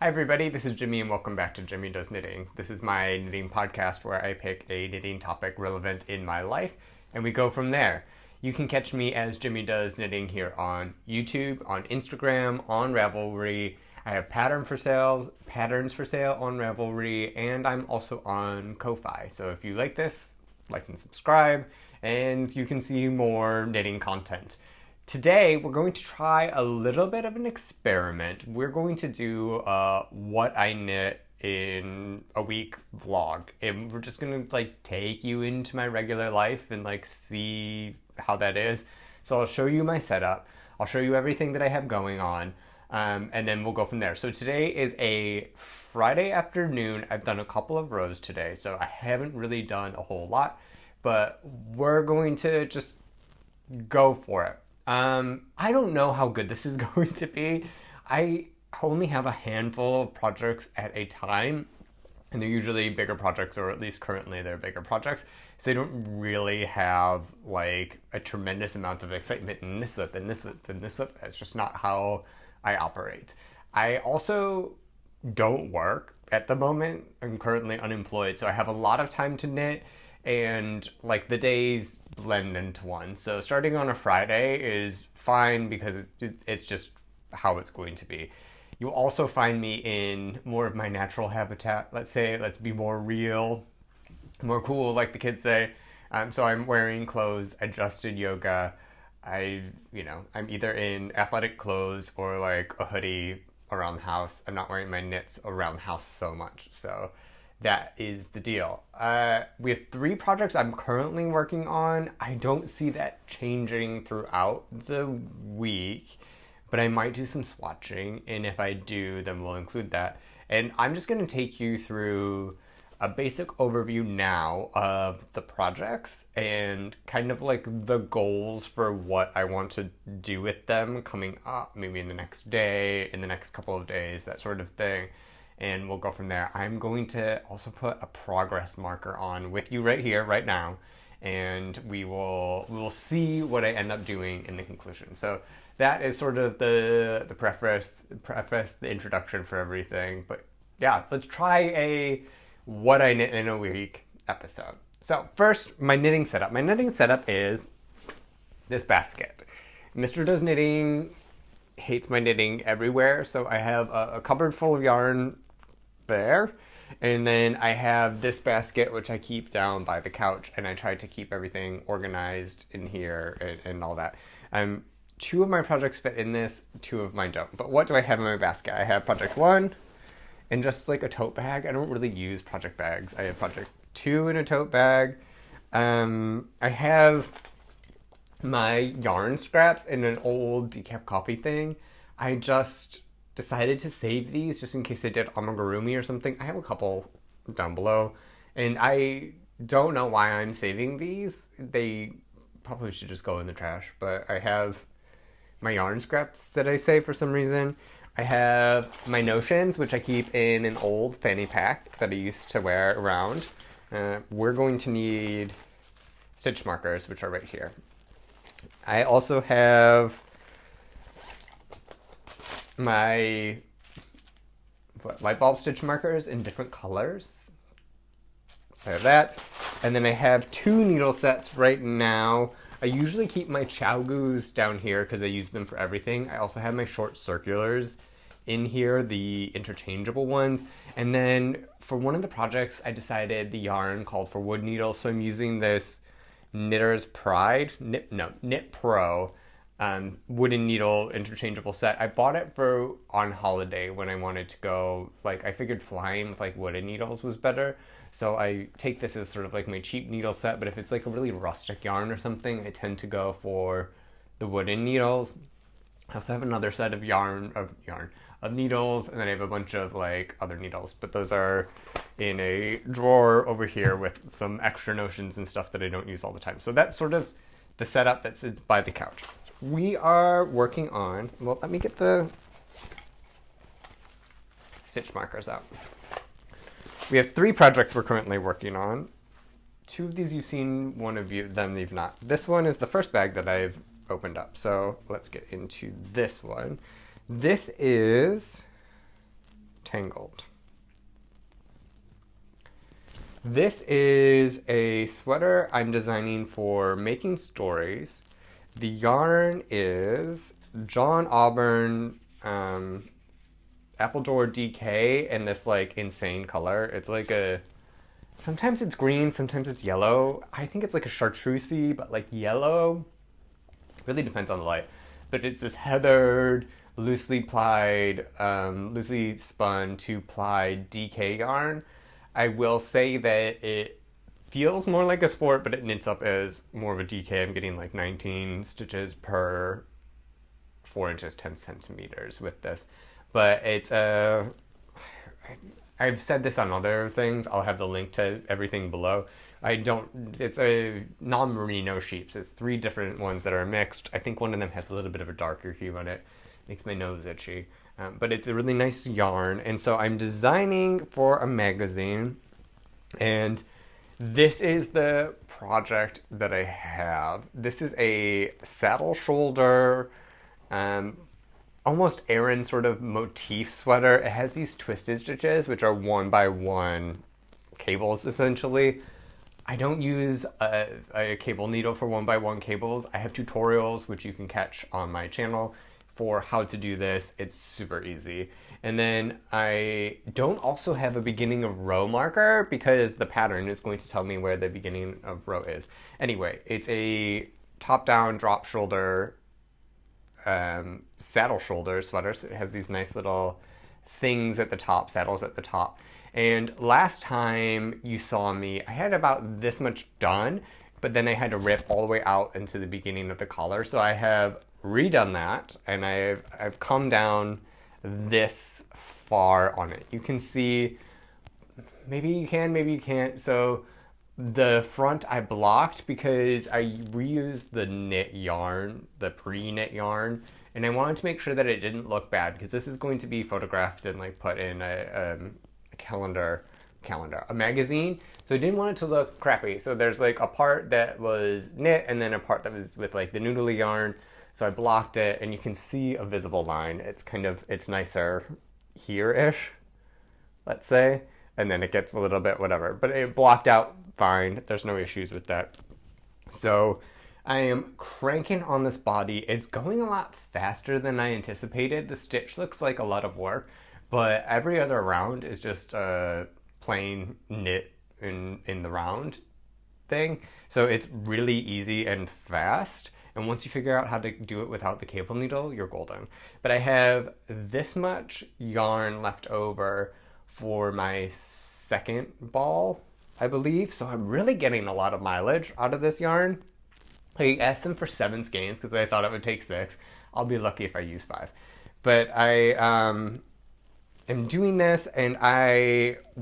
Hi everybody, this is Jimmy and welcome back to Jimmy Does Knitting. This is my knitting podcast where I pick a knitting topic relevant in my life and we go from there. You can catch me as Jimmy Does Knitting here on YouTube, on Instagram, on Ravelry. I have patterns for sale on Ravelry, and I'm also on Ko-Fi. So if you like this, like and subscribe, and you can see more knitting content. Today, we're going to try a little bit of an experiment. We're going to do what I knit in a week vlog. And we're just going to take you into my regular life and see how that is. So I'll show you my setup. I'll show you everything that I have going on. And then we'll go from there. So today is a Friday afternoon. I've done a couple of rows today, so I haven't really done a whole lot. But we're going to just go for it. I don't know how good this is going to be. I only have a handful of projects at a time, and they're usually bigger projects, or at least currently they're bigger projects, so they don't really have a tremendous amount of excitement in this whip and this whip and this whip. That's just not how I operate. I also don't work at the moment. I'm currently unemployed, so I have a lot of time to knit, and the days blend into one. So starting on a Friday is fine because it's just how it's going to be. You'll also find me in more of my natural habitat. Let's be more real, more cool, like the kids say. So I'm wearing clothes. I just did yoga. I'm either in athletic clothes or a hoodie around the house. I'm not wearing my knits around the house so much. So that is the deal. We have 3 projects I'm currently working on. I don't see that changing throughout the week, but I might do some swatching, and if I do, then we'll include that. And I'm just going to take you through a basic overview now of the projects and kind of the goals for what I want to do with them coming up, maybe in the next day, in the next couple of days, that sort of thing. And we'll go from there. I'm going to also put a progress marker on with you right here, right now, and we will see what I end up doing in the conclusion. So that is sort of the preface, the introduction for everything. But yeah, let's try a what I knit in a week episode. So first, my knitting setup. My knitting setup is this basket. Mr. Does Knitting hates my knitting everywhere, so I have a cupboard full of yarn there, and then I have this basket which I keep down by the couch, and I try to keep everything organized in here and all that. 2 of my projects fit in this, 2 of mine don't. But what do I have in my basket? I have project 1 and just a tote bag. I don't really use project bags. I have project 2 in a tote bag. I have my yarn scraps in an old decaf coffee thing. I just decided to save these just in case I did amigurumi or something. I have a couple down below, and I don't know why I'm saving these. They probably should just go in the trash, but I have my yarn scraps that I save for some reason. I have my notions, which I keep in an old fanny pack that I used to wear around. We're going to need stitch markers, which are right here. I also have my light bulb stitch markers in different colors. So I have that. And then I have 2 needle sets right now. I usually keep my Chow-Goos down here because I use them for everything. I also have my short circulars in here, the interchangeable ones. And then for one of the projects, I decided the yarn called for wood needles, so I'm using this Knitter's Pride, Knit Pro wooden needle interchangeable set. I bought it for on holiday when I wanted to go, I figured flying with wooden needles was better. So I take this as sort of my cheap needle set, but if it's a really rustic yarn or something, I tend to go for the wooden needles. I also have another set of needles, and then I have a bunch of other needles, but those are in a drawer over here with some extra notions and stuff that I don't use all the time. So that's sort of the setup that sits by the couch. We are working on, well, let me get the stitch markers out. We have 3 projects we're currently working on. 2 of these you've seen, 1 of them you've not. This one is the first bag that I've opened up, so let's get into this one. This is Tangled. This is a sweater I'm designing for making stories. The yarn is John Auburn Appledoor DK in this like insane color. It's like sometimes it's green, sometimes it's yellow. I think it's like a chartreusey, but like yellow. Really depends on the light. But it's this heathered, loosely plied, loosely spun 2-ply DK yarn. I will say that it feels more like a sport, but it knits up as more of a DK. I'm getting like 19 stitches per 4 inches, 10 centimeters with this. But it's I've said this on other things. I'll have the link to everything below. It's a non-merino sheeps. It's 3 different ones that are mixed. I think one of them has a little bit of a darker hue on it. Makes my nose itchy. But it's a really nice yarn. And so I'm designing for a magazine. And this is the project that I have. This is a saddle shoulder, almost Aran sort of motif sweater. It has these twisted stitches, which are 1x1 cables, essentially. I don't use a cable needle for 1x1 cables. I have tutorials, which you can catch on my channel, for how to do this. It's super easy. And then I don't also have a beginning of row marker because the pattern is going to tell me where the beginning of row is. Anyway, it's a top-down drop shoulder, saddle shoulder sweater. So it has these nice little things at the top, saddles at the top. And last time you saw me, I had about this much done, but then I had to rip all the way out into the beginning of the collar. So I have redone that, and I've come down this far on it. You can see, maybe you can, maybe you can't. So the front I blocked because I reused the knit yarn, the pre-knit yarn, and I wanted to make sure that it didn't look bad because this is going to be photographed and like put in a magazine. So I didn't want it to look crappy. So there's like a part that was knit and then a part that was with like the noodly yarn. So I blocked it, and you can see a visible line. It's nicer here-ish, let's say. And then it gets a little bit whatever. But it blocked out fine. There's no issues with that. So I am cranking on this body. It's going a lot faster than I anticipated. The stitch looks like a lot of work, but every other round is just plain knit in the round thing. So it's really easy and fast. And once you figure out how to do it without the cable needle, you're golden. But I have this much yarn left over for my second ball, I believe. So I'm really getting a lot of mileage out of this yarn. I asked them for 7 skeins because I thought it would take 6. I'll be lucky if I use 5. But I am doing this, and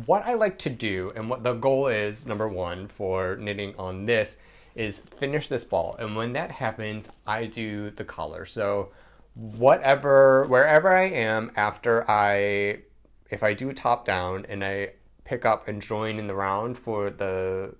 what I like to do, and what the goal is, number 1, for knitting on this, is finish this ball. And when that happens, I do the collar. So wherever I am if I do a top down and I pick up and join in the round for the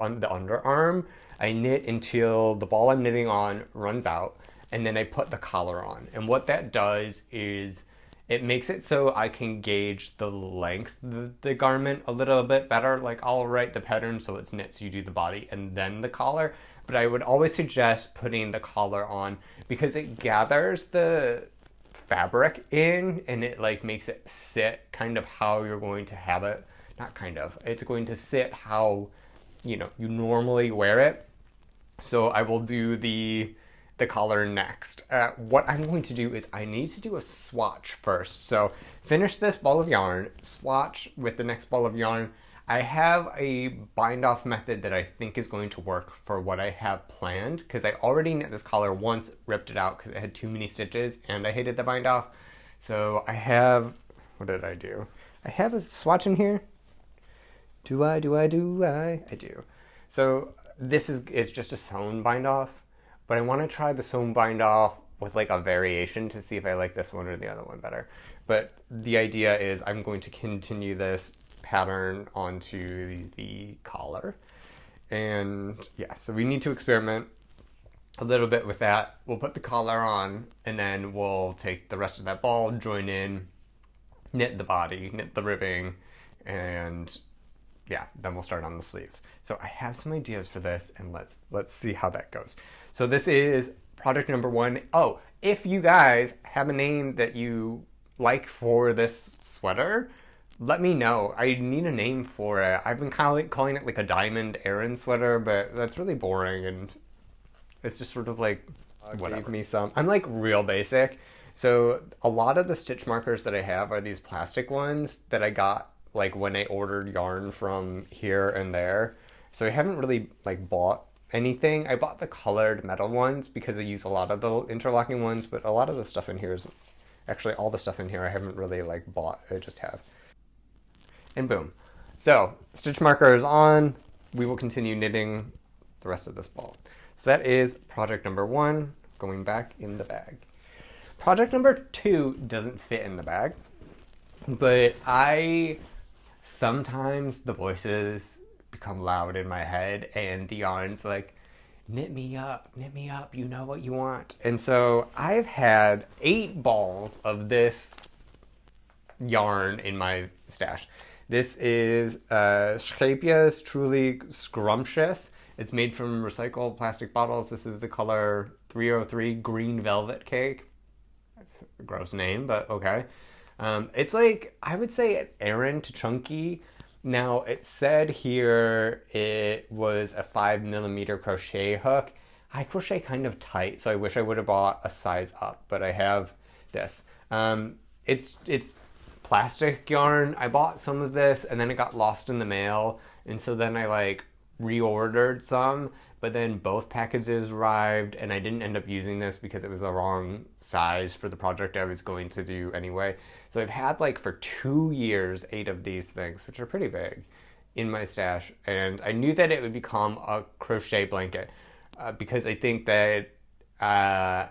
underarm, I knit until the ball I'm knitting on runs out, and then I put the collar on. And what that does is it makes it so I can gauge the length of the garment a little bit better. Like I'll write the pattern so it's knit, so you do the body and then the collar. But I would always suggest putting the collar on because it gathers the fabric in, and it like makes it sit kind of how you're going to have it. Not kind of. It's going to sit how you normally wear it. So I will do the collar next. What I'm going to do is I need to do a swatch first. So finish this ball of yarn, swatch with the next ball of yarn. I have a bind off method that I think is going to work for what I have planned because I already knit this collar once, ripped it out because it had too many stitches and I hated the bind off. So I have, what did I do? I have a swatch in here. Do I? I do. So it's just a sewn bind off. But I want to try the sewn bind off with like a variation to see if I like this one or the other one better. But the idea is I'm going to continue this pattern onto the collar. And yeah, so we need to experiment a little bit with that. We'll put the collar on, and then we'll take the rest of that ball, join in, knit the body, knit the ribbing, and yeah, then we'll start on the sleeves. So I have some ideas for this, and let's see how that goes. So this is project number 1. Oh, if you guys have a name that you like for this sweater, let me know. I need a name for it. I've been calling it like a diamond Aran sweater, but that's really boring, and it's just sort of like gave me some. I'm like real basic. So a lot of the stitch markers that I have are these plastic ones that I got like when I ordered yarn from here and there. So I haven't really like bought anything. I bought the colored metal ones because I use a lot of the interlocking ones, but a lot of the stuff in here is actually all the stuff in here I haven't really like bought. I just have. And boom. So stitch marker is on. We will continue knitting the rest of this ball. So that is project number 1 going back in the bag. Project number 2 doesn't fit in the bag, but sometimes the voices become loud in my head and the yarn's like, knit me up, you know what you want. And so I've had 8 balls of this yarn in my stash. This is Scheepjes Truly Scrumptious. It's made from recycled plastic bottles. This is the color 303 Green Velvet Cake. That's a gross name, but okay. It's like, I would say Aran to chunky. Now, it said here it was a 5mm crochet hook. I crochet kind of tight, so I wish I would have bought a size up, but I have this. It's plastic yarn. I bought some of this, and then it got lost in the mail, and so then I like reordered some, but then both packages arrived, and I didn't end up using this because it was the wrong size for the project I was going to do anyway. So I've had like for 2 years 8 of these things, which are pretty big, in my stash, and I knew that it would become a crochet blanket because I think that I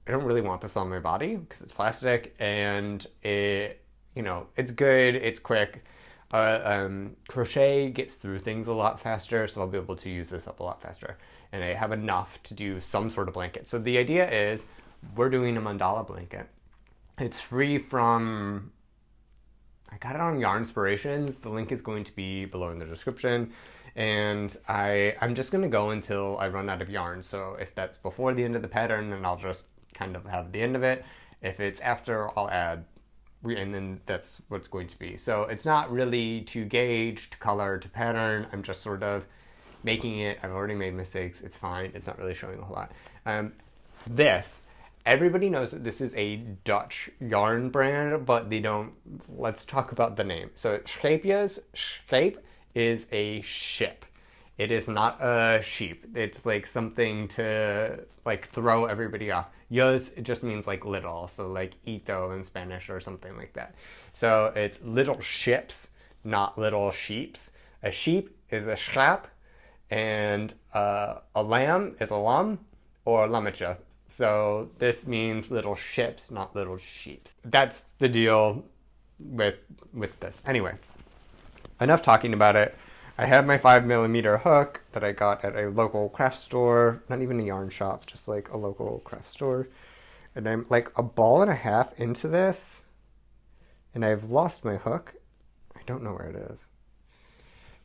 don't really want this on my body because it's plastic, and it's good, it's quick. Crochet gets through things a lot faster, so I'll be able to use this up a lot faster. And I have enough to do some sort of blanket. So the idea is we're doing a mandala blanket. It's free from, I got it on Yarnspirations. The link is going to be below in the description. And I'm just going to go until I run out of yarn. So if that's before the end of the pattern, then I'll just kind of have the end of it. If it's after, I'll add, and then that's what's going to be. So it's not really to gauge, to color, to pattern. I'm just sort of making it. I've already made mistakes. It's fine. It's not really showing a whole lot. Everybody knows that this is a Dutch yarn brand, but they don't. Let's talk about the name. So Scheepjes, Scheep is a ship. It is not a sheep. It's like something to like throw everybody off. Yos, it just means like little, so like ito in Spanish or something like that. So it's little ships, not little sheeps. A sheep is a schaap, and a lamb is a lam or lamacha. So this means little ships, not little sheeps. That's the deal with this. Anyway, enough talking about it. I have my 5mm hook that I got at a local craft store, not even a yarn shop, just like a local craft store. And I'm like a ball and a half into this, and I've lost my hook. I don't know where it is.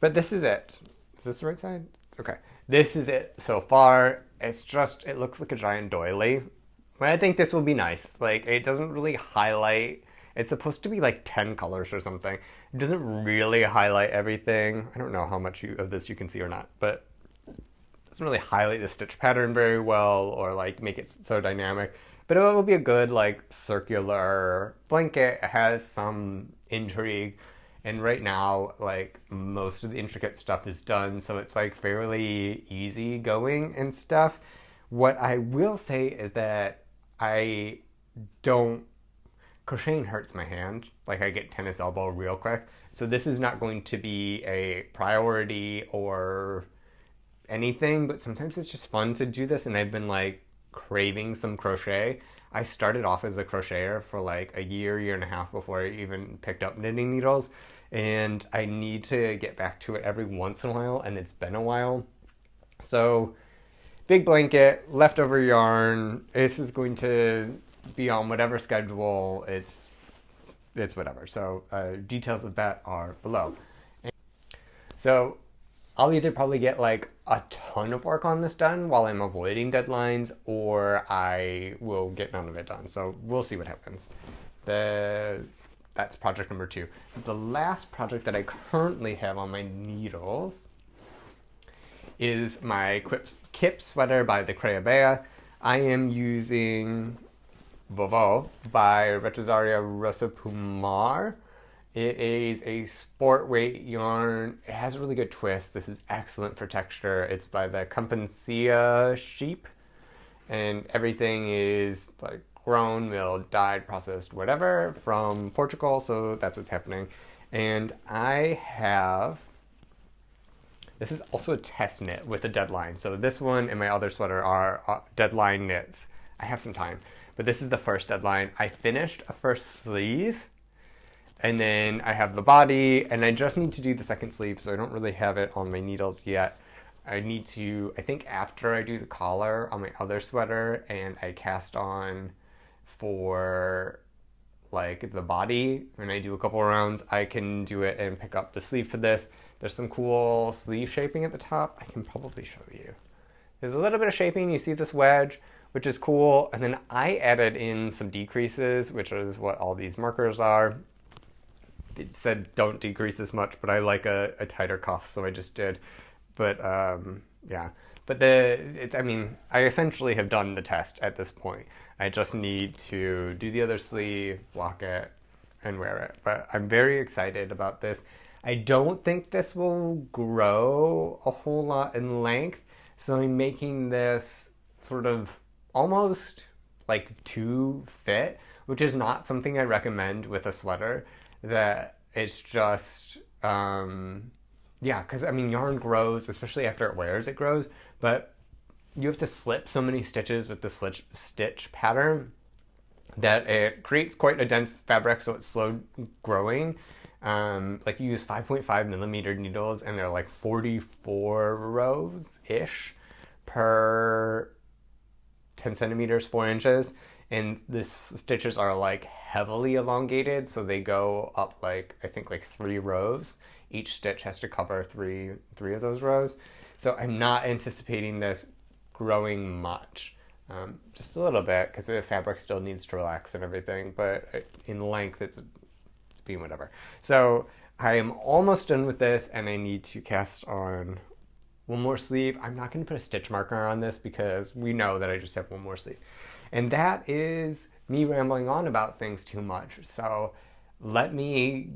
But this is it. Is this the right side? Okay. This is it so far. It looks like a giant doily. But I think this will be nice. Like, it doesn't really highlight. It's supposed to be like 10 colors or something. It doesn't really highlight everything. I don't know how much of this you can see or not, but it doesn't really highlight the stitch pattern very well or like make it so dynamic. But it will be a good like circular blanket. It has some intrigue. And right now, like most of the intricate stuff is done, so it's like fairly easy going and stuff. What I will say is that crocheting hurts my hand. Like I get tennis elbow real quick. So this is not going to be a priority or anything, but sometimes it's just fun to do this, and I've been like craving some crochet. I started off as a crocheter for like a year and a half before I even picked up knitting needles, and I need to get back to it every once in a while, and it's been a while. So big blanket, leftover yarn. This is going to be on whatever schedule. It's it's whatever. So details of that are below. So I'll either probably get like a ton of work on this done while I'm avoiding deadlines, or I will get none of it done. So we'll see what happens. That's project number 2. The last project that I currently have on my needles is my Kip sweater by the Crea. I am using Vovo by Retrosaria Rosa Pumar. It is a sport weight yarn. It has a really good twist. This is excellent for texture. It's by the Crea sheep, and everything is like grown, milled, dyed, processed, whatever, from Portugal, so that's what's happening. And this is also a test knit with a deadline. So this one and my other sweater are deadline knits. I have some time, but this is the first deadline. I finished a first sleeve, and then I have the body, and I just need to do the second sleeve, so I don't really have it on my needles yet. I think after I do the collar on my other sweater and I cast on for like the body, when I do a couple rounds, I can do it and pick up the sleeve for this. There's some cool sleeve shaping at the top. I can probably show you. There's a little bit of shaping. You see this wedge, which is cool. And then I added in some decreases, which is what all these markers are. It said don't decrease this much, but I like a tighter cuff, so I just did. But yeah. But I essentially have done the test at this point. I just need to do the other sleeve, block it, and wear it. But I'm very excited about this. I don't think this will grow a whole lot in length, so I'm making this sort of almost like to fit, which is not something I recommend with a sweater. That it's just, because yarn grows, especially after it wears, it grows, but you have to slip so many stitches with the stitch pattern that it creates quite a dense fabric, so it's slow growing. You use 5.5 millimeter needles, and they're like 44 rows-ish per 10 centimeters, 4 inches. And the stitches are like heavily elongated, so they go up I think 3 rows. Each stitch has to cover three of those rows. So I'm not anticipating this growing much, just a little bit, because the fabric still needs to relax and everything, but in length it's being whatever. So I am almost done with this, and I need to cast on one more sleeve. I'm not going to put a stitch marker on this because we know that I just have one more sleeve. And that is me rambling on about things too much. So let me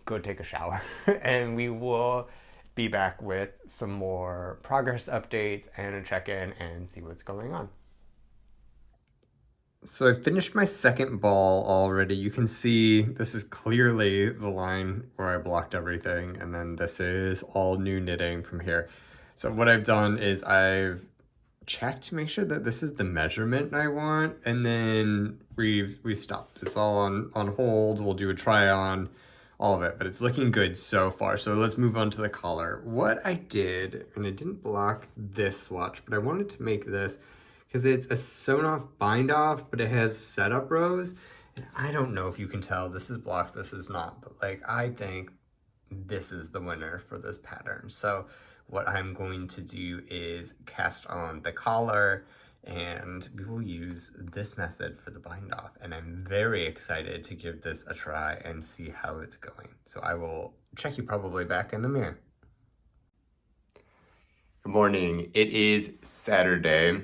go take a shower and we will be back with some more progress updates and a check-in and see what's going on. So I finished my second ball already. You can see this is clearly the line where I blocked everything, and then this is all new knitting from here. So what I've done is I've checked to make sure that this is the measurement I want, and then we stopped. It's all on hold. We'll do a try on, all of it, but it's looking good so far. So let's move on to the collar. What I did, and I didn't block this swatch, but I wanted to make this because it's a sewn off bind off, but it has setup rows. And I don't know if you can tell, this is blocked, this is not, but I think this is the winner for this pattern. So what I'm going to do is cast on the collar, and we will use this method for the bind off. And I'm very excited to give this a try and see how it's going. So I will check you probably back in the mirror. Good morning. It is Saturday,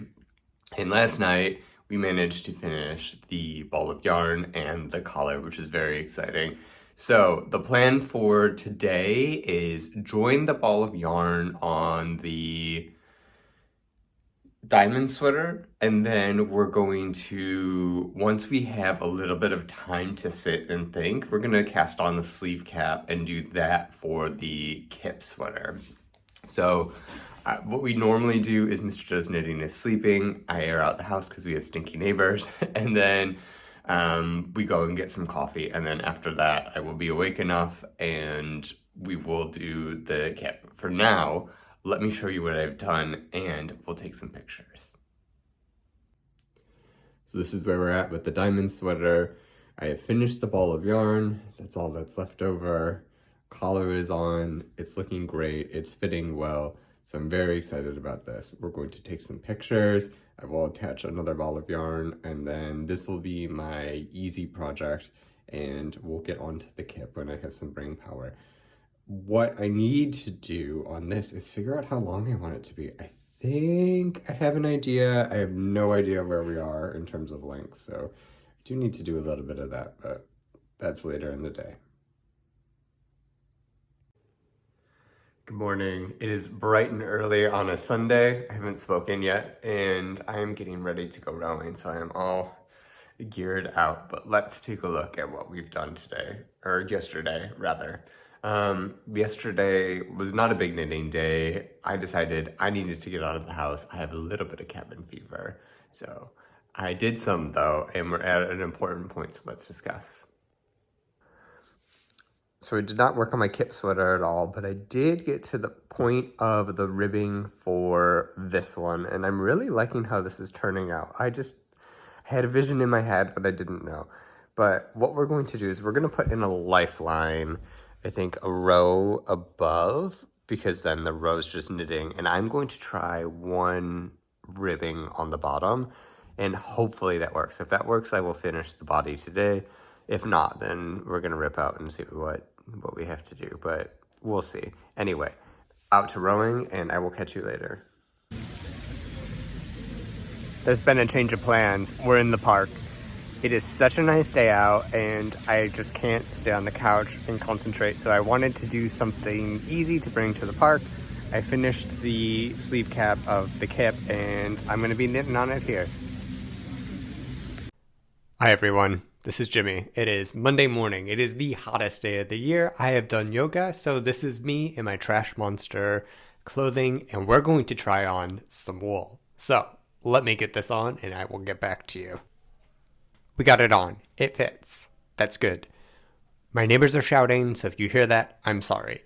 and last night we managed to finish the ball of yarn and the collar, which is very exciting. So the plan for today is join the ball of yarn on the diamond sweater, and then we're going to, once we have a little bit of time to sit and think, we're going to cast on the sleeve cap and do that for the Kip sweater. So what we normally do is Mr. Does Knitting is sleeping. I air out the house because we have stinky neighbors, and then we go and get some coffee, and then after that I will be awake enough and we will do the Kip. For now, let me show you what I've done and we'll take some pictures. So this is where we're at with the diamond sweater. I have finished the ball of yarn. That's all that's left over. Collar is on. It's looking great. It's fitting well. So I'm very excited about this. We're going to take some pictures. I will attach another ball of yarn, and then this will be my easy project, and we'll get onto the kip when I have some brain power. What I need to do on this is figure out how long I want it to be. I think I have an idea. I have no idea where we are in terms of length, so I do need to do a little bit of that, but that's later in the day. Good morning. It is bright and early on a Sunday. I haven't spoken yet, and I am getting ready to go rowing, so I am all geared out. But let's take a look at what we've done today, or yesterday, rather. Yesterday was not a big knitting day. I decided I needed to get out of the house. I have a little bit of cabin fever, so I did some though, and we're at an important point, so let's discuss. So I did not work on my kip sweater at all, but I did get to the point of the ribbing for this one, and I'm really liking how this is turning out. I had a vision in my head, but I didn't know. But what we're going to do is we're going to put in a lifeline, I think a row above, because then the row's just knitting, and I'm going to try one ribbing on the bottom, and hopefully that works. If that works, I will finish the body today. If not, then we're going to rip out and see what we have to do, but we'll see. Anyway, out to rowing, and I will catch you later. There's been a change of plans. We're in the park. It is such a nice day out, and I just can't stay on the couch and concentrate, so I wanted to do something easy to bring to the park. I finished the sleeve cap of the kip, and I'm going to be knitting on it here. Hi everyone, this is Jimmy. It is Monday morning. It is the hottest day of the year. I have done yoga, so this is me in my Trash Monster clothing, and we're going to try on some wool. So let me get this on, and I will get back to you. We got it on. It fits. That's good. My neighbors are shouting, so if you hear that, I'm sorry.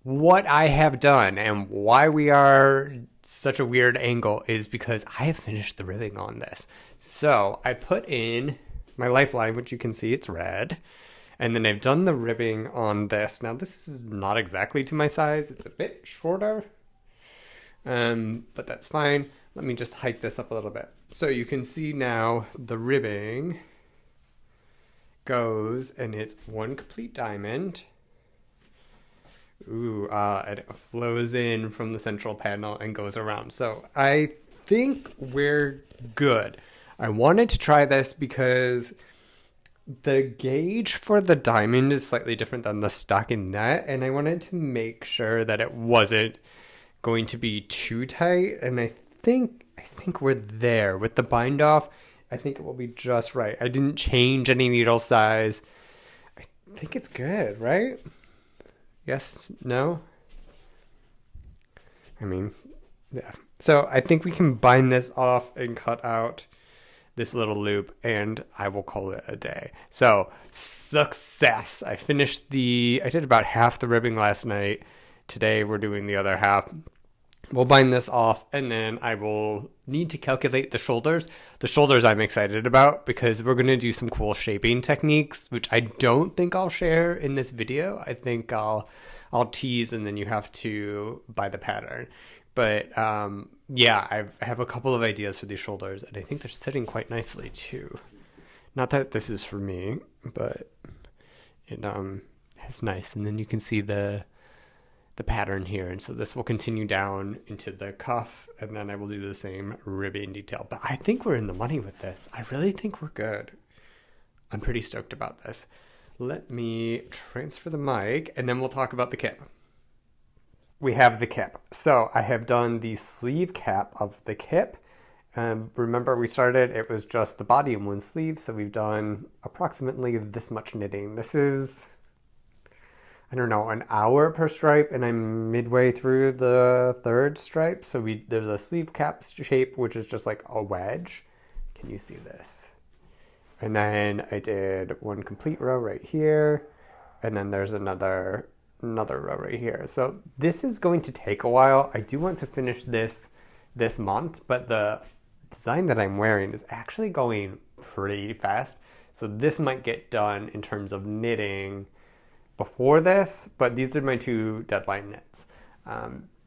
What I have done and why we are such a weird angle is because I have finished the ribbing on this. So I put in my lifeline, which you can see it's red, and then I've done the ribbing on this. Now this is not exactly to my size. It's a bit shorter, but that's fine. Let me just hike this up a little bit. So you can see now the ribbing goes, and it's one complete diamond. Ooh, and it flows in from the central panel and goes around. So I think we're good. I wanted to try this because the gauge for the diamond is slightly different than the stockinette, and I wanted to make sure that it wasn't going to be too tight, and I think we're there. With the bind off, I think it will be just right. I didn't change any needle size. I think it's good, right? Yes? No? I mean, yeah. So I think we can bind this off and cut out this little loop, and I will call it a day. So, success! I did about half the ribbing last night. Today we're doing the other half. We'll bind this off, and then I will need to calculate the shoulders. The shoulders I'm excited about because we're going to do some cool shaping techniques, which I don't think I'll share in this video. I think I'll tease, and then you have to buy the pattern. But yeah, I have a couple of ideas for these shoulders, and I think they're sitting quite nicely too. Not that this is for me, but it's nice. And then you can see the pattern here, and so this will continue down into the cuff, and then I will do the same ribbing detail. But I think we're in the money with this. I really think we're good. I'm pretty stoked about this. Let me transfer the mic, and then we'll talk about the kip. We have the kip. So I have done the sleeve cap of the kip. Remember we started, it was just the body and one sleeve, so we've done approximately this much knitting. This is, I don't know, an hour per stripe, and I'm midway through the third stripe. So there's a sleeve cap shape, which is just like a wedge. Can you see this? And then I did one complete row right here, and then there's another row right here. So this is going to take a while. I do want to finish this month, but the design that I'm wearing is actually going pretty fast. So this might get done in terms of knitting before this, but these are my 2 deadline knits.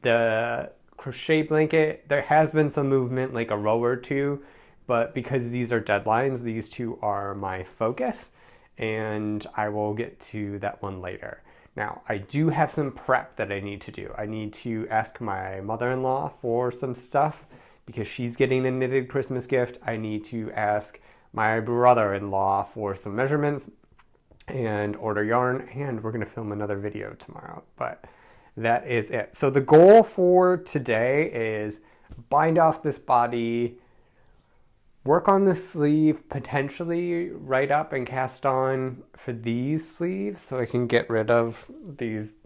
The crochet blanket, there has been some movement, like a row or 2, but because these are deadlines, these 2 are my focus, and I will get to that one later. Now, I do have some prep that I need to do. I need to ask my mother-in-law for some stuff because she's getting a knitted Christmas gift. I need to ask my brother-in-law for some measurements and order yarn, and we're going to film another video tomorrow, but that is it. So the goal for today is bind off this body, work on the sleeve, potentially write up and cast on for these sleeves so I can get rid of these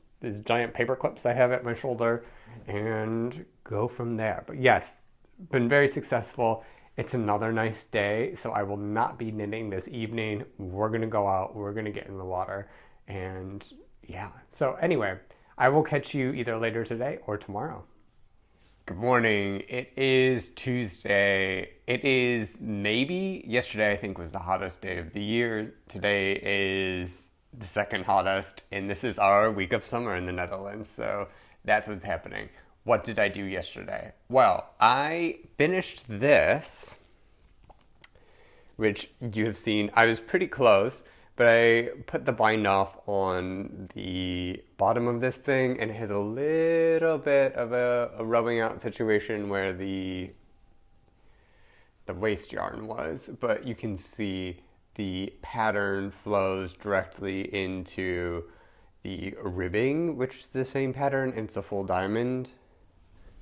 giant paper clips I have at my shoulder and go from there. But yes, been very successful. It's another nice day, so I will not be knitting this evening. We're gonna go out, we're gonna get in the water, and yeah. So anyway, I will catch you either later today or tomorrow. Good morning. It is Tuesday. It is maybe, yesterday I think was the hottest day of the year. Today is the second hottest, and this is our week of summer in the Netherlands, so that's what's happening. What did I do yesterday? Well, I finished this, which you have seen. I was pretty close, but I put the bind off on the bottom of this thing, and it has a little bit of a rubbing out situation where the waste yarn was, but you can see the pattern flows directly into the ribbing, which is the same pattern. It's a full diamond.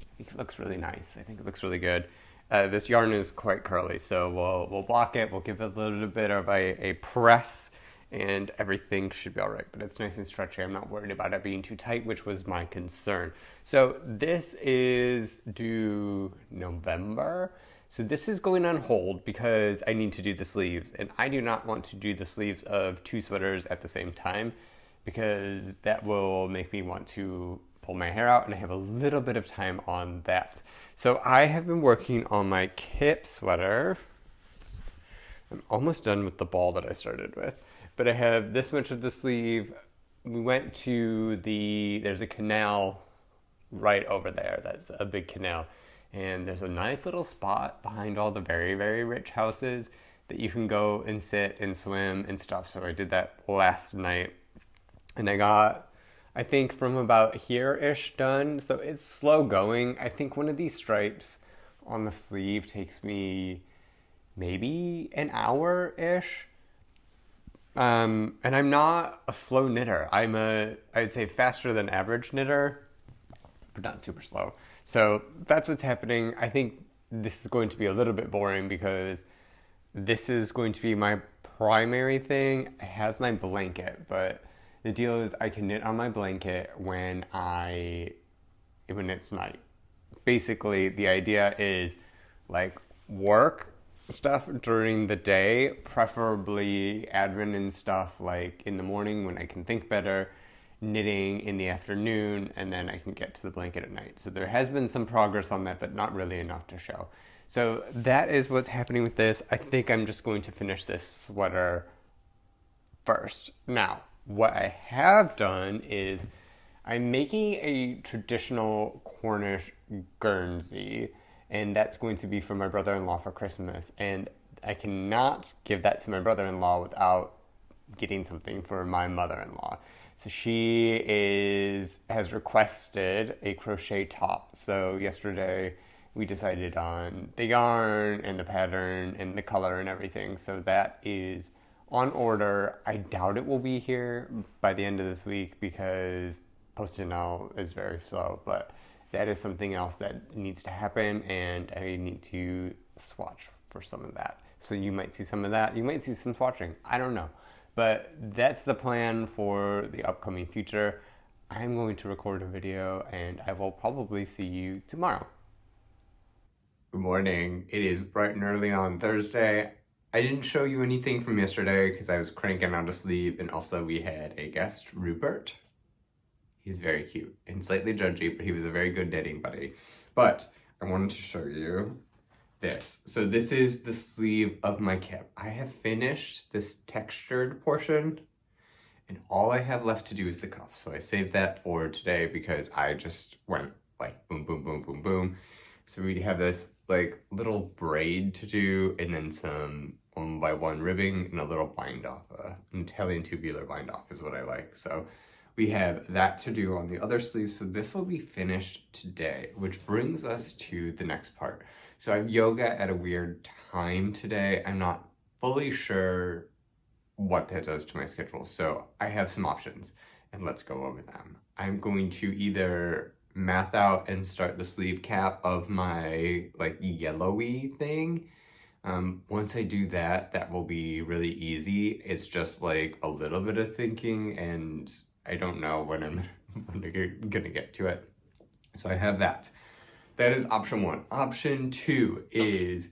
I think it looks really nice. I think it looks really good. This yarn is quite curly, so we'll block it. We'll give it a little bit of a press, and everything should be all right. But it's nice and stretchy. I'm not worried about it being too tight, which was my concern. So this is due November. So this is going on hold because I need to do the sleeves, and I do not want to do the sleeves of 2 sweaters at the same time because that will make me want to pull my hair out, and I have a little bit of time on that. So I have been working on my kip sweater. I'm almost done with the ball that I started with, but I have this much of the sleeve. We went to there's a canal right over there. That's a big canal. And there's a nice little spot behind all the very, very rich houses that you can go and sit and swim and stuff. So I did that last night, and I got, I think, from about here-ish done. So it's slow going. I think one of these stripes on the sleeve takes me maybe an hour-ish. And I'm not a slow knitter. I'd say faster than average knitter, but not super slow. So that's what's happening. I think this is going to be a little bit boring because this is going to be my primary thing. I have my blanket, but the deal is I can knit on my blanket when it's night. Basically, the idea is like work stuff during the day, preferably admin and stuff like in the morning when I can think better, knitting in the afternoon, and then I can get to the blanket at night. So there has been some progress on that, but not really enough to show. So that is what's happening with this. I think I'm just going to finish this sweater first. Now, what I have done is I'm making a traditional Cornish Guernsey, and that's going to be for my brother-in-law for Christmas. And I cannot give that to my brother-in-law without getting something for my mother-in-law. So she has requested a crochet top. So yesterday we decided on the yarn and the pattern and the color and everything. So that is on order. I doubt it will be here by the end of this week because post-it-note is very slow, but that is something else that needs to happen, and I need to swatch for some of that. So you might see some of that. You might see some swatching. I don't know. But that's the plan for the upcoming future. I'm going to record a video, and I will probably see you tomorrow. Good morning. It is bright and early on Thursday. I didn't show you anything from yesterday because I was cranking out a sleeve, and also we had a guest, Rupert. He's very cute and slightly judgy, but he was a very good knitting buddy. But I wanted to show you this. So this is the sleeve of my kip. I have finished this textured portion, and all I have left to do is the cuff. So I saved that for today because I just went like boom, boom, boom, boom, boom. So we have this like little braid to do, and then some 1x1 ribbing and a little bind off. An Italian tubular bind off is what I like. So we have that to do on the other sleeve. So this will be finished today, which brings us to the next part. So I have yoga at a weird time today. I'm not fully sure what that does to my schedule. So I have some options, and let's go over them. I'm going to either math out and start the sleeve cap of my like yellowy thing. Once I do that, that will be really easy. It's just like a little bit of thinking, and I don't know when I'm gonna get to it. So I have that. That is option one. Option two is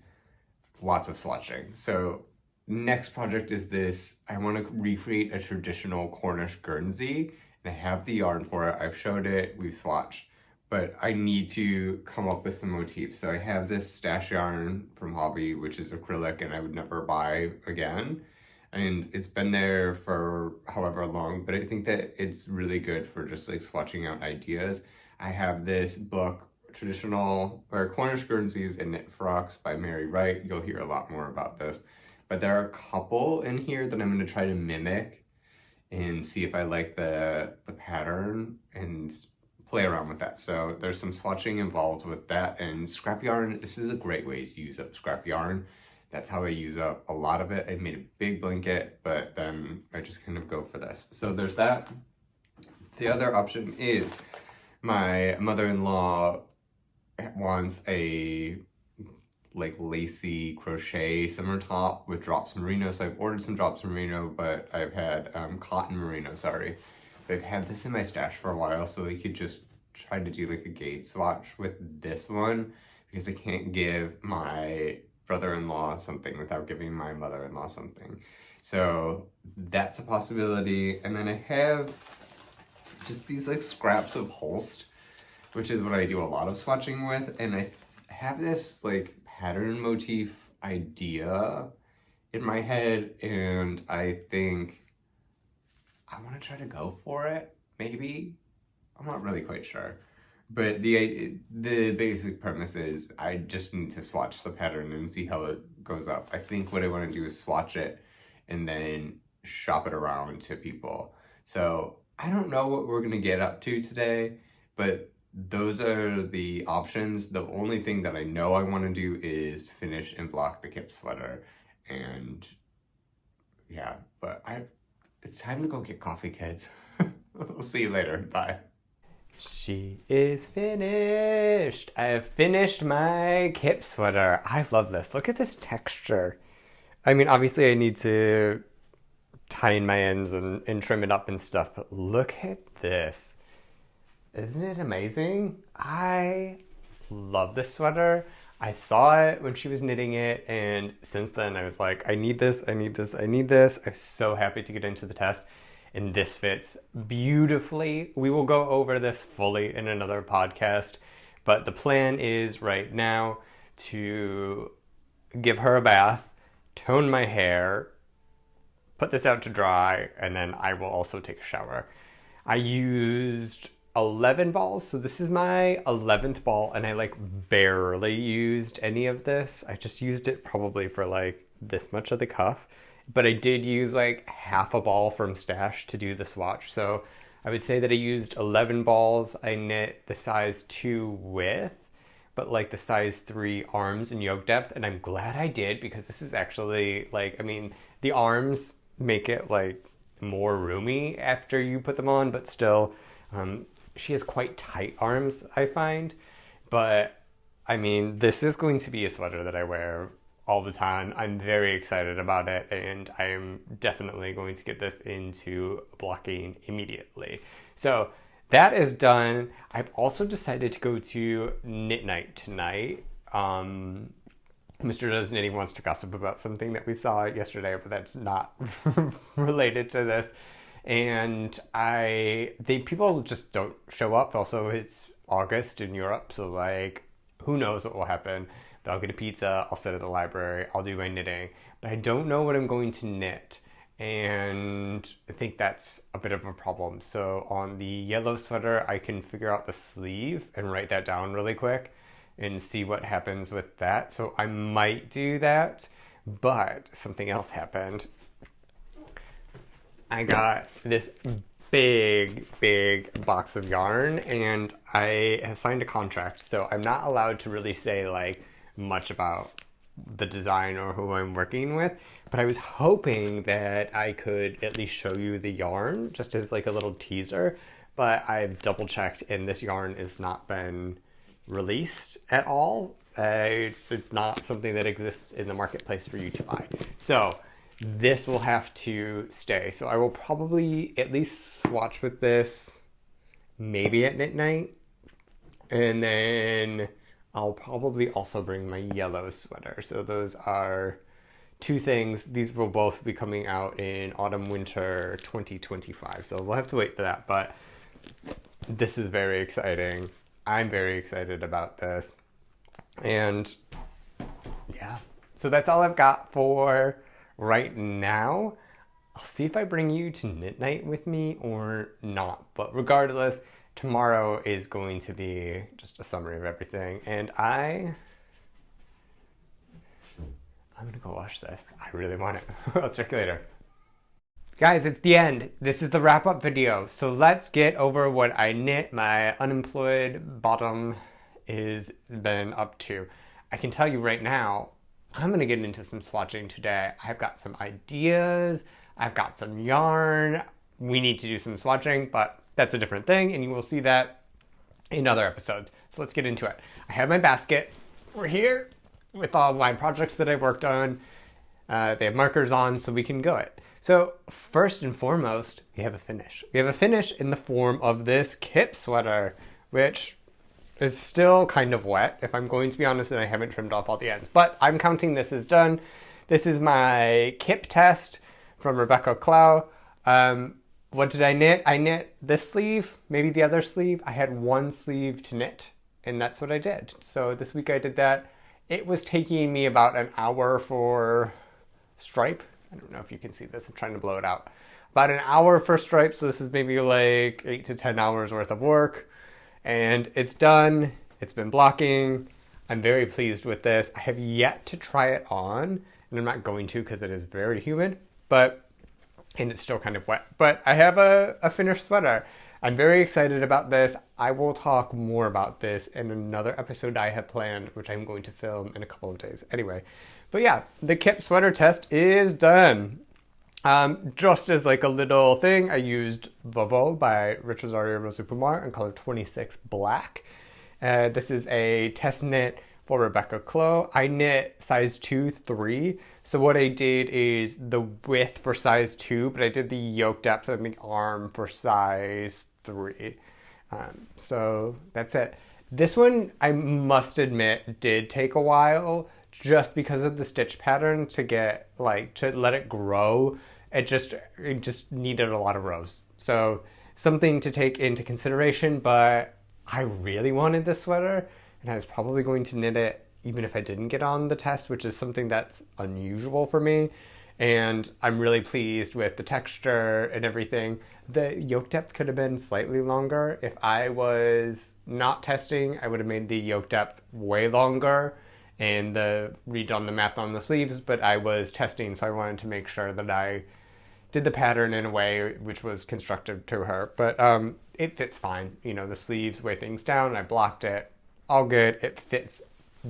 lots of swatching. So next project is this. I want to recreate a traditional Cornish Guernsey, and I have the yarn for it. I've showed it, we've swatched, but I need to come up with some motifs. So I have this stash yarn from Hobby, which is acrylic, and I would never buy again. And it's been there for however long, but I think that it's really good for just like swatching out ideas. I have this book, Traditional or Cornish Guernseys and Knit Frocks by Mary Wright. You'll hear a lot more about this, but there are a couple in here that I'm going to try to mimic and see if I like the pattern and play around with that. So there's some swatching involved with that. And scrap yarn, this is a great way to use up scrap yarn. That's how I use up a lot of it. I made a big blanket, but then I just kind of go for this. So there's that. The other option is my mother-in-law wants a like lacy crochet summer top with drops merino. So I've ordered some drops merino, but I've had cotton merino, sorry. I've had this in my stash for a while, so we could just try to do like a gauge swatch with this one, because I can't give my brother-in-law something without giving my mother-in-law something. So that's a possibility. And then I have just these like scraps of Holst, which is what I do a lot of swatching with. And I have this like pattern motif idea in my head, and I think I want to try to go for it, maybe. I'm not really quite sure. But the basic premise is I just need to swatch the pattern and see how it goes up. I think what I want to do is swatch it and then shop it around to people. So I don't know what we're going to get up to today, but those are the options. The only thing that I know I want to do is finish and block the kip sweater. And yeah, but it's time to go get coffee, kids. We'll see you later. Bye. She is finished. I have finished my kip sweater. I love this. Look at this texture. I mean, obviously I need to tie in my ends and trim it up and stuff, but look at this. Isn't it amazing? I love this sweater. I saw it when she was knitting it, and since then I was like, I need this, I need this, I need this. I'm so happy to get into the test, and this fits beautifully. We will go over this fully in another podcast, but the plan is right now to give her a bath, tone my hair, put this out to dry, and then I will also take a shower. I used 11 balls, so this is my 11th ball, and I like barely used any of this. I just used it probably for like this much of the cuff, but I did use like half a ball from stash to do the swatch. So I would say that I used 11 balls. I knit the size 2 width, but like the size 3 arms and yoke depth, and I'm glad I did, because this is actually like, I mean, the arms make it like more roomy after you put them on, but still she has quite tight arms, I find. But I mean, this is going to be a sweater that I wear all the time. I'm very excited about it, and I am definitely going to get this into blocking immediately. So that is done. I've also decided to go to knit night tonight. Mr. Does Knitting wants to gossip about something that we saw yesterday, but that's not related to this. And people just don't show up. Also, it's August in Europe, so like, who knows what will happen. I'll get a pizza, I'll sit at the library, I'll do my knitting. But I don't know what I'm going to knit. And I think that's a bit of a problem. So on the yellow sweater, I can figure out the sleeve and write that down really quick and see what happens with that. So I might do that, but something else happened. I got this big box of yarn and I have signed a contract. So I'm not allowed to really say like much about the design or who I'm working with, but I was hoping that I could at least show you the yarn just as like a little teaser, but I've double checked and this yarn has not been released at all. It's not something that exists in the marketplace for you to buy. So this will have to stay. So I will probably at least swatch with this maybe at midnight, and then I'll probably also bring my yellow sweater. So those are two things. These will both be coming out in autumn winter 2025. So we'll have to wait for that, but this is very exciting. I'm very excited about this. And yeah, so that's all I've got for right now. I'll see if I bring you to knit night with me or not. But regardless, tomorrow is going to be just a summary of everything. And I'm gonna go watch this. I really want it. I'll check you later. Guys, it's the end. This is the wrap-up video. So let's get over what I knit my unemployed bottom is been up to. I can tell you right now, I'm gonna get into some swatching today. I've got some ideas. I've got some yarn. We need to do some swatching, but that's a different thing, and you will see that in other episodes. So let's get into it. I have my basket. We're here with all my projects that I've worked on. They have markers on, so we can go it. So first and foremost, we have a finish. We have a finish in the form of this kip sweater, which is still kind of wet, if I'm going to be honest, and I haven't trimmed off all the ends. But I'm counting this as done. This is my kip test from Clow. What did I knit? I knit this sleeve, maybe the other sleeve. I had one sleeve to knit, and that's what I did. So this week I did that. It was taking me about an hour for stripe. I don't know if you can see this. I'm trying to blow it out. About an hour for stripe, so this is maybe like 8 to 10 hours worth of work. And it's done. It's been blocking. I'm very pleased with this. I have yet to try it on, and I'm not going to because it is very humid, and it's still kind of wet. But I have a finished sweater. I'm very excited about this. I will talk more about this in another episode I have planned, which I'm going to film in a couple of days. Anyway, but yeah, the kip sweater test is done. Just as like a little thing, I used Vovo by Retrosaria Rosa Pumar in color 26 black. This is a test knit for Clow. I knit size 2-3. So what I did is the width for size 2, but I did the yoke depth and the arm for size 3. So that's it. This one, I must admit, did take a while just because of the stitch pattern to get, like, to let it grow. It just needed a lot of rows. So something to take into consideration, but I really wanted this sweater and I was probably going to knit it even if I didn't get on the test, which is something that's unusual for me. And I'm really pleased with the texture and everything. The yoke depth could have been slightly longer. If I was not testing, I would have made the yoke depth way longer and redone the math on the sleeves, but I was testing, so I wanted to make sure that I did the pattern in a way which was constructive to her. But it fits fine. You know, the sleeves weigh things down, I blocked it, all good. It fits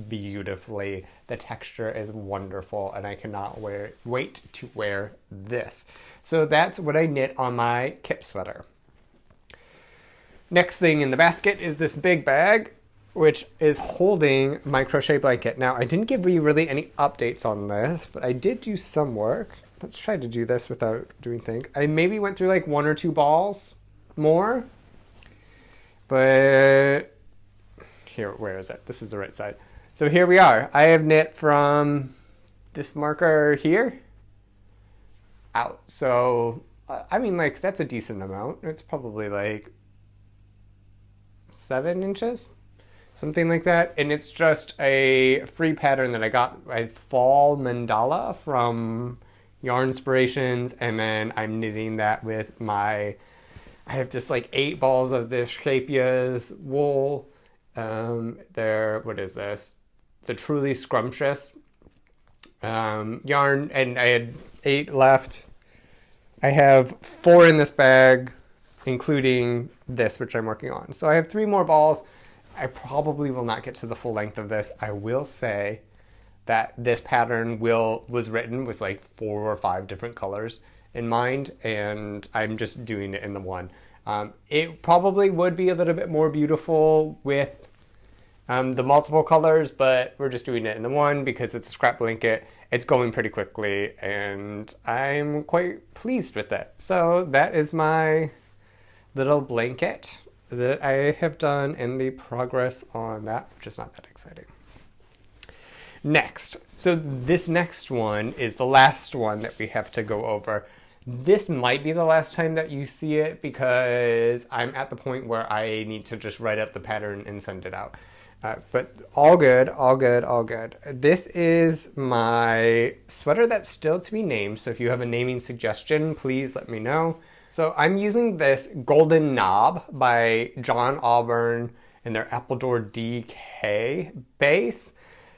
beautifully. The texture is wonderful, and I cannot wait to wear this. So that's what I knit on my kip sweater. Next thing in the basket is this big bag, which is holding my crochet blanket. Now, I didn't give you really any updates on this, but I did do some work. Let's try to do this without doing things. I maybe went through like 1 or 2 balls more, but here, where is it? This is the right side. So here we are. I have knit from this marker here out. So, I mean, like, that's a decent amount. It's probably like 7 inches. something like that. And it's just a free pattern that I got a fall mandala from Yarn Inspirations, and then I'm knitting that with I have just like 8 balls of this Scheepjes wool. What is this? The Truly Scrumptious yarn, and I had 8 left. I have 4 in this bag, including this, which I'm working on. So I have 3 more balls. I probably will not get to the full length of this. I will say that this pattern was written with like 4 or 5 different colors in mind, and I'm just doing it in the one. It probably would be a little bit more beautiful with the multiple colors, but we're just doing it in the one because it's a scrap blanket. It's going pretty quickly, and I'm quite pleased with it. So that is my little blanket that I have done, and the progress on that, which is not that exciting. Next, so this next one is the last one that we have to go over. This might be the last time that you see it because I'm at the point where I need to just write up the pattern and send it out. But all good, all good, all good. This is my sweater that's still to be named, so if you have a naming suggestion, please let me know. So I'm using this Golden Knob by John Arbon and their Appledoor DK base.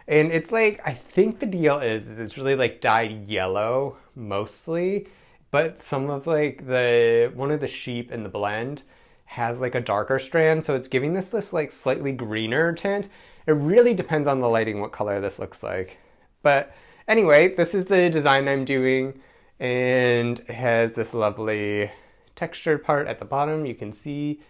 And it's like, I think the deal is it's really like dyed yellow mostly, but some of like one of the sheep in the blend has like a darker strand, so it's giving this like slightly greener tint. It really depends on the lighting what color this looks like. But anyway, this is the design I'm doing, and it has this lovely textured part at the bottom. You can see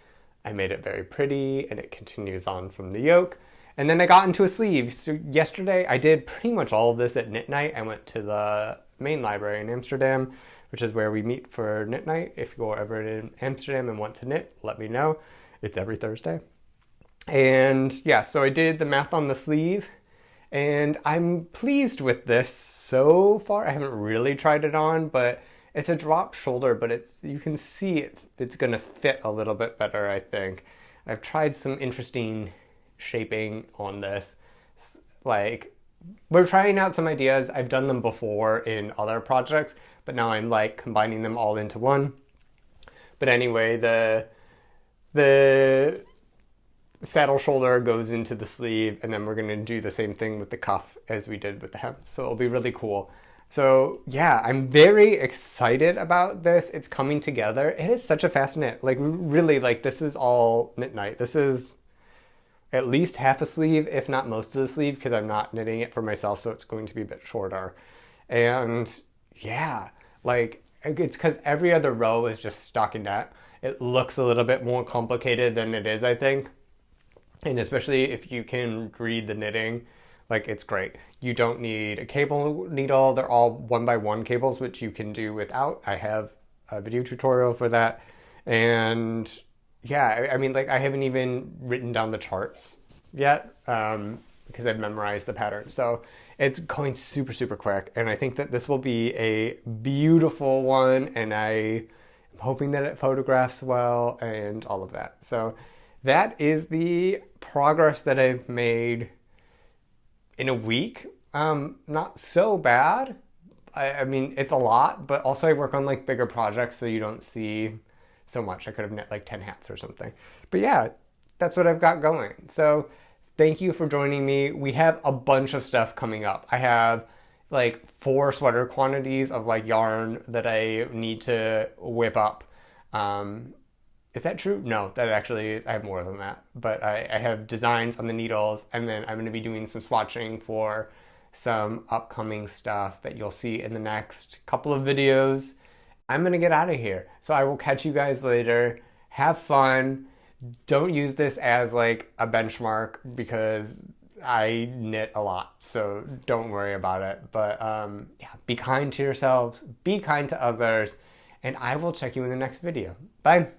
I made it very pretty, and it continues on from the yoke. And then I got into a sleeve. So yesterday I did pretty much all of this at knit night. I went to the main library in Amsterdam, which is where we meet for knit night. If you're ever in Amsterdam and want to knit, let me know. It's every Thursday. And yeah, so I did the math on the sleeve, and I'm pleased with this so far. I haven't really tried it on, but it's a drop shoulder, but you can see it's gonna fit a little bit better, I think. I've tried some interesting shaping on this. Like, we're trying out some ideas. I've done them before in other projects, but now I'm like combining them all into one. But anyway, the saddle shoulder goes into the sleeve, and then we're going to do the same thing with the cuff as we did with the hem. So it'll be really cool. So yeah, I'm very excited about this. It's coming together. It is such a fast knit. Like really, like this was all knit night. This is at least half a sleeve, if not most of the sleeve, because I'm not knitting it for myself, so it's going to be a bit shorter. And yeah, like it's because every other row is just stockinette. It looks a little bit more complicated than it is, I think. And especially if you can read the knitting, like it's great. You don't need a cable needle. They're all 1x1 cables, which you can do without. I have a video tutorial for that. And yeah, I mean, like I haven't even written down the charts yet because I've memorized the pattern. So it's going super, super quick. And I think that this will be a beautiful one. And I'm hoping that it photographs well and all of that. So that is the progress that I've made in a week. Not so bad. I mean, it's a lot, but also I work on like bigger projects, so you don't see so much. I could have knit like 10 hats or something. But yeah, that's what I've got going. So thank you for joining me. We have a bunch of stuff coming up. I have like 4 sweater quantities of like yarn that I need to whip up. Is that true? No, that actually, I have more than that. But I have designs on the needles, and then I'm going to be doing some swatching for some upcoming stuff that you'll see in the next couple of videos. I'm going to get out of here. So I will catch you guys later. Have fun. Don't use this as like a benchmark because I knit a lot. So don't worry about it. But yeah, be kind to yourselves. Be kind to others. And I will check you in the next video. Bye.